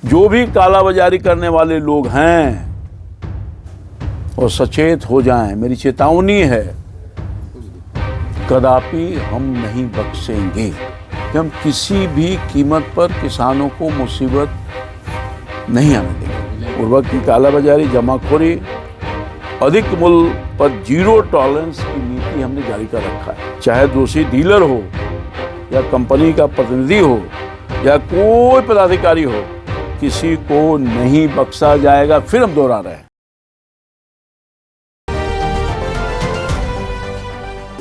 जो भी कालाबाजारी करने वाले लोग हैं और सचेत हो जाएं, मेरी चेतावनी है, कदापि हम नहीं बख्शेंगे कि हम किसी भी कीमत पर किसानों को मुसीबत नहीं आने देंगे। उर्वरक की कालाबाजारी, जमाखोरी, अधिक मूल्य पर जीरो टॉलरेंस की नीति हमने जारी कर रखा है। चाहे दोषी डीलर हो या कंपनी का प्रतिनिधि हो या कोई पदाधिकारी हो, किसी को नहीं बख्शा जाएगा। फिर हम दोहरा रहे हैं,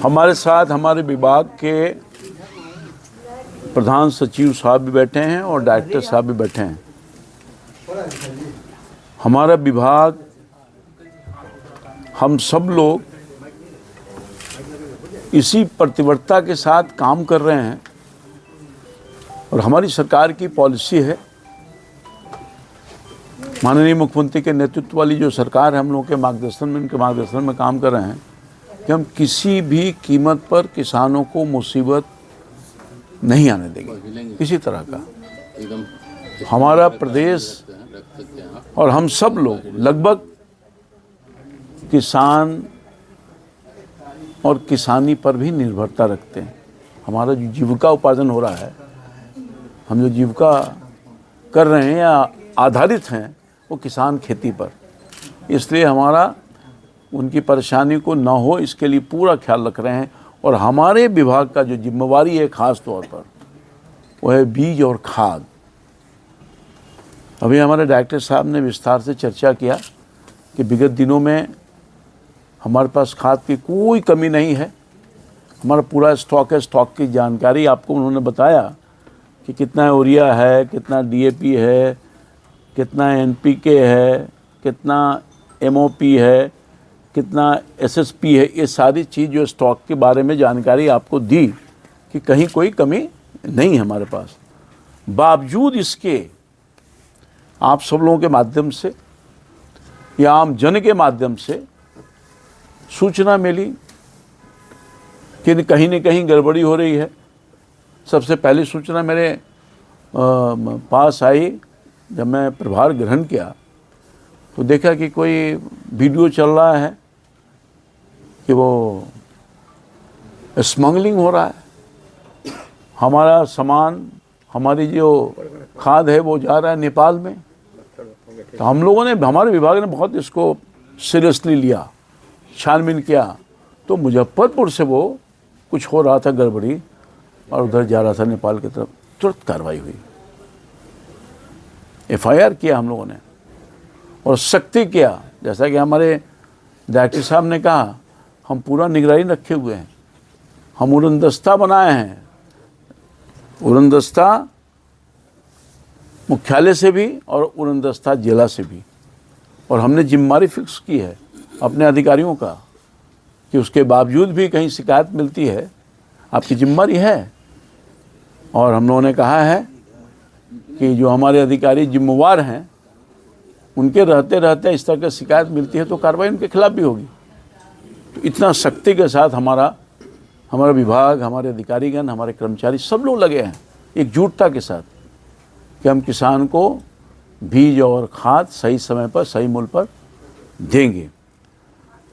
हमारे साथ हमारे विभाग के प्रधान सचिव साहब भी बैठे हैं और डायरेक्टर साहब भी बैठे हैं। हमारा विभाग, हम सब लोग इसी प्रतिबद्धता के साथ काम कर रहे हैं और हमारी सरकार की पॉलिसी है, माननीय मुख्यमंत्री के नेतृत्व वाली जो सरकार है, हम लोगों के मार्गदर्शन में, इनके मार्गदर्शन में काम कर रहे हैं कि हम किसी भी कीमत पर किसानों को मुसीबत नहीं आने देंगे, किसी तरह का। हमारा प्रदेश और हम सब लोग लगभग किसान और किसानी पर भी निर्भरता रखते हैं। हमारा जो जीविका उपार्जन हो रहा है, हम जो जीविका कर रहे हैं या आधारित हैं, वो किसान खेती पर। इसलिए हमारा उनकी परेशानी को ना हो, इसके लिए पूरा ख्याल रख रहे हैं। और हमारे विभाग का जो जिम्मेवारी है ख़ास तौर पर, वो है बीज और खाद। अभी हमारे डायरेक्टर साहब ने विस्तार से चर्चा किया कि विगत दिनों में हमारे पास खाद की कोई कमी नहीं है। हमारा पूरा स्टॉक है, स्टॉक की जानकारी आपको उन्होंने बताया कि कितना यूरिया है, कितना DAP है, कितना NPK है, कितना MOP है, कितना SSP है। ये सारी चीज़ जो स्टॉक के बारे में जानकारी आपको दी कि कहीं कोई कमी नहीं है हमारे पास। बावजूद इसके आप सब लोगों के माध्यम से या आम जन के माध्यम से सूचना मिली कि कहीं न कहीं गड़बड़ी हो रही है। सबसे पहली सूचना मेरे पास आई जब मैं प्रभार ग्रहण किया, तो देखा कि कोई वीडियो चल रहा है कि वो स्मगलिंग हो रहा है। हमारा सामान, हमारी जो खाद है, वो जा रहा है नेपाल में। तो हम लोगों ने, हमारे विभाग ने बहुत इसको सीरियसली लिया, छानबीन किया। तो मुजफ्फरपुर से वो कुछ हो रहा था गड़बड़ी और उधर जा रहा था नेपाल की तरफ। तुरंत कार्रवाई हुई, FIR किया हम लोगों ने और सख्ती किया। जैसा कि हमारे डायरेक्टर साहब ने कहा, हम पूरा निगरानी रखे हुए हैं। हम उड़नदस्ता बनाए हैं, उड़नदस्ता मुख्यालय से भी और उड़नदस्ता जिला से भी। और हमने जिम्मेदारी फिक्स की है अपने अधिकारियों का कि उसके बावजूद भी कहीं शिकायत मिलती है, आपकी जिम्मेदारी है। और हम लोगों ने कहा है कि जो हमारे अधिकारी जिम्मेवार हैं, उनके रहते रहते इस तरह की शिकायत मिलती है तो कार्रवाई उनके खिलाफ भी होगी। तो इतना सख्ती के साथ हमारा विभाग, हमारे अधिकारीगण, हमारे कर्मचारी सब लोग लगे हैं एकजुटता के साथ कि हम किसान को बीज और खाद सही समय पर, सही मूल्य पर देंगे।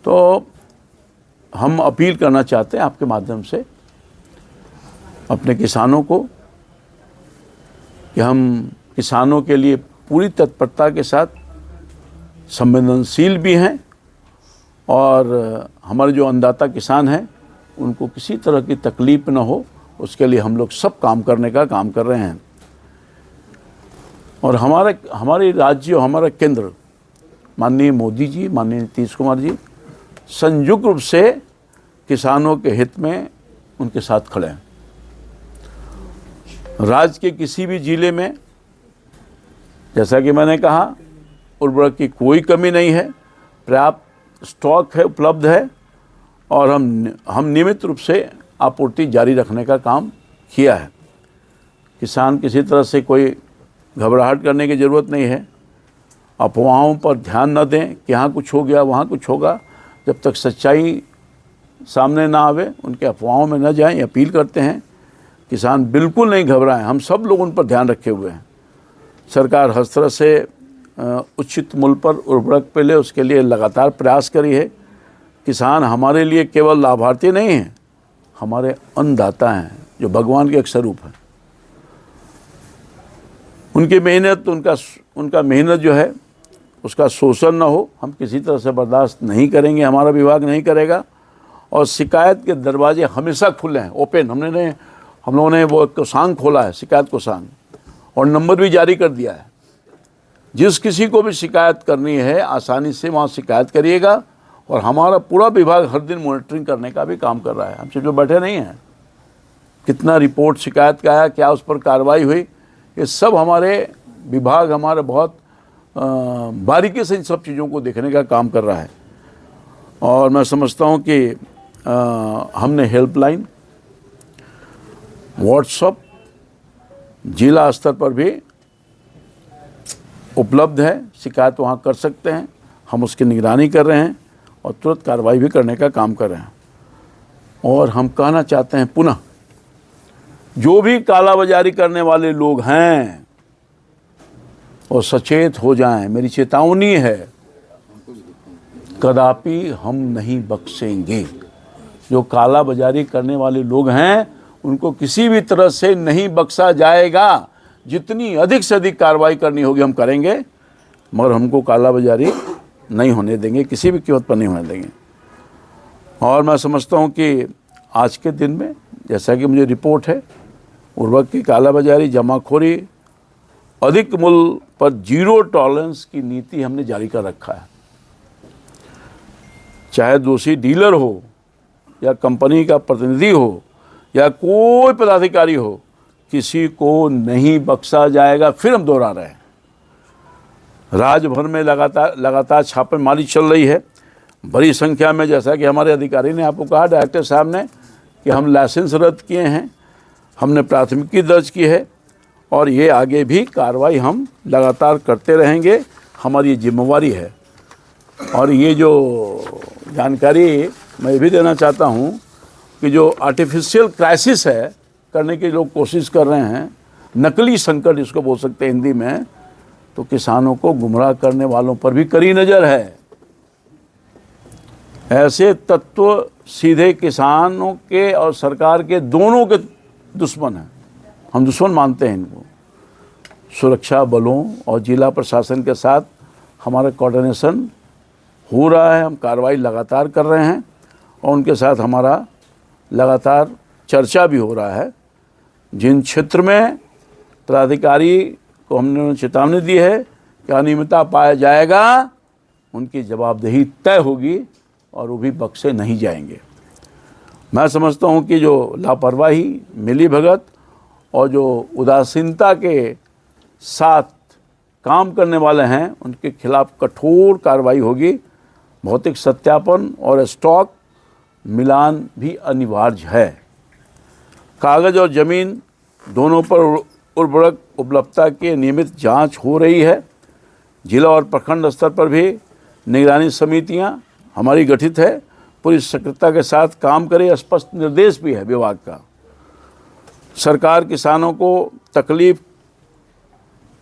तो हम अपील करना चाहते हैं आपके माध्यम से अपने किसानों को कि हम किसानों के लिए पूरी तत्परता के साथ संवेदनशील भी हैं और हमारे जो अन्नदाता किसान हैं उनको किसी तरह की तकलीफ न हो, उसके लिए हम लोग सब काम करने का काम कर रहे हैं। और हमारे राज्य, हमारा केंद्र, माननीय मोदी जी, माननीय नीतीश कुमार जी संयुक्त रूप से किसानों के हित में उनके साथ खड़े हैं। राज्य के किसी भी जिले में, जैसा कि मैंने कहा, उर्वरक की कोई कमी नहीं है, पर्याप्त स्टॉक है, उपलब्ध है। और हम नियमित रूप से आपूर्ति जारी रखने का काम किया है। किसान किसी तरह से कोई घबराहट करने की ज़रूरत नहीं है। अफवाहों पर ध्यान न दें कि यहाँ कुछ हो गया, वहाँ कुछ होगा। जब तक सच्चाई सामने ना आवे, उनके अफवाहों में न जाएं। अपील करते हैं किसान बिल्कुल नहीं घबराएं, हम सब लोग उन पर ध्यान रखे हुए हैं। सरकार हर तरह से उचित मूल्य पर उर्वरक मिले उसके लिए लगातार प्रयास करी है। किसान हमारे लिए केवल लाभार्थी नहीं हैं, हमारे अन्नदाता हैं जो भगवान के एक स्वरूप हैं। उनकी मेहनत, उनका मेहनत जो है उसका शोषण न हो, हम किसी तरह से बर्दाश्त नहीं करेंगे, हमारा विभाग नहीं करेगा। और शिकायत के दरवाजे हमेशा खुले हैं, ओपन। हम लोगों ने वो कोषांग खोला है, शिकायत कोषांग, और नंबर भी जारी कर दिया है। जिस किसी को भी शिकायत करनी है आसानी से वहाँ शिकायत करिएगा। और हमारा पूरा विभाग हर दिन मॉनिटरिंग करने का भी काम कर रहा है। हम सिर्फ बैठे नहीं हैं, कितना रिपोर्ट शिकायत का आया, क्या उस पर कार्रवाई हुई, ये सब हमारे विभाग हमारे बहुत बारीकी से इन सब चीज़ों को देखने का काम कर रहा है। और मैं समझता हूँ कि हमने हेल्पलाइन, व्हाट्सएप जिला स्तर पर भी उपलब्ध है, शिकायत वहाँ कर सकते हैं। हम उसकी निगरानी कर रहे हैं और तुरंत कार्रवाई भी करने का काम कर रहे हैं। और हम कहना चाहते हैं पुनः, जो भी कालाबाजारी करने वाले लोग हैं वो सचेत हो जाएं। मेरी चेतावनी है, कदापि हम नहीं बख्शेंगे। जो कालाबाजारी करने वाले लोग हैं उनको किसी भी तरह से नहीं बख्शा जाएगा। जितनी अधिक से अधिक कार्रवाई करनी होगी हम करेंगे, मगर हमको कालाबाजारी नहीं होने देंगे, किसी भी कीमत पर नहीं होने देंगे। और मैं समझता हूँ कि आज के दिन में, जैसा कि मुझे रिपोर्ट है, उर्वरक की कालाबाजारी, जमाखोरी, अधिक मूल्य पर जीरो टॉलरेंस की नीति हमने जारी कर रखा है। चाहे दोषी डीलर हो या कंपनी का प्रतिनिधि हो या कोई पदाधिकारी हो, किसी को नहीं बख्शा जाएगा। फिर हम दोहरा रहे हैं, राज्य भर में लगातार छापेमारी चल रही है बड़ी संख्या में। जैसा कि हमारे अधिकारी ने आपको कहा, डायरेक्टर साहब ने, कि हम लाइसेंस रद्द किए हैं, हमने प्राथमिकी दर्ज की है और ये आगे भी कार्रवाई हम लगातार करते रहेंगे, हमारी ये जिम्मेवारी है। और ये जो जानकारी मैं भी देना चाहता हूँ कि जो आर्टिफिशियल क्राइसिस है करने की लोग कोशिश कर रहे हैं, नकली संकट इसको बोल सकते हैं हिंदी में, तो किसानों को गुमराह करने वालों पर भी कड़ी नज़र है। ऐसे तत्व सीधे किसानों के और सरकार के दोनों के दुश्मन हैं, हम दुश्मन मानते हैं इनको। सुरक्षा बलों और जिला प्रशासन के साथ हमारा कोऑर्डिनेशन हो रहा है, हम कार्रवाई लगातार कर रहे हैं और उनके साथ हमारा लगातार चर्चा भी हो रहा है। जिन क्षेत्र में पदाधिकारी को हमने चेतावनी दी है कि अनियमितता पाया जाएगा, उनकी जवाबदेही तय होगी और वो भी बख्शे नहीं जाएंगे। मैं समझता हूँ कि जो लापरवाही, मिलीभगत और जो उदासीनता के साथ काम करने वाले हैं, उनके खिलाफ कठोर कार्रवाई होगी। भौतिक सत्यापन और स्टॉक मिलान भी अनिवार्य है। कागज़ और ज़मीन दोनों पर उर्वरक उपलब्धता की नियमित जांच हो रही है। जिला और प्रखंड स्तर पर भी निगरानी समितियां हमारी गठित है, पूरी सक्रियता के साथ काम करे, स्पष्ट निर्देश भी है विभाग का। सरकार किसानों को तकलीफ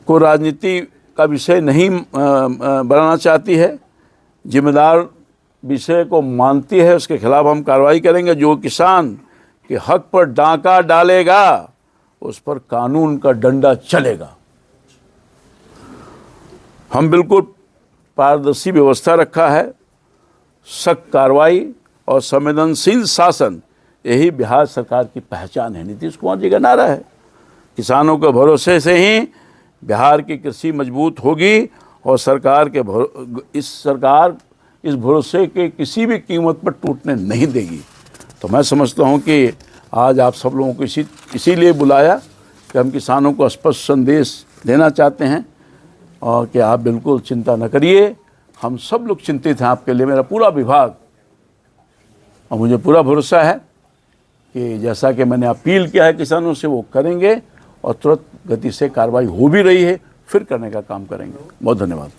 को राजनीति का विषय नहीं बनाना चाहती है, जिम्मेदार विषय को मानती है, उसके खिलाफ हम कार्रवाई करेंगे। जो किसान के हक पर डांका डालेगा उस पर कानून का डंडा चलेगा। हम बिल्कुल पारदर्शी व्यवस्था रखा है, सख्त कार्रवाई और संवेदनशील शासन, यही बिहार सरकार की पहचान है। नीतीश कुमार जी का नारा है, किसानों के भरोसे से ही बिहार की कृषि मजबूत होगी और सरकार इस भरोसे के किसी भी कीमत पर टूटने नहीं देगी। तो मैं समझता हूं कि आज आप सब लोगों को इसीलिए बुलाया कि हम किसानों को स्पष्ट संदेश देना चाहते हैं और कि आप बिल्कुल चिंता न करिए, हम सब लोग चिंतित हैं आपके लिए, मेरा पूरा विभाग। और मुझे पूरा भरोसा है कि जैसा कि मैंने अपील किया है किसानों से, वो करेंगे और तुरंत गति से कार्रवाई हो भी रही है, फिर करने का काम करेंगे। बहुत धन्यवाद।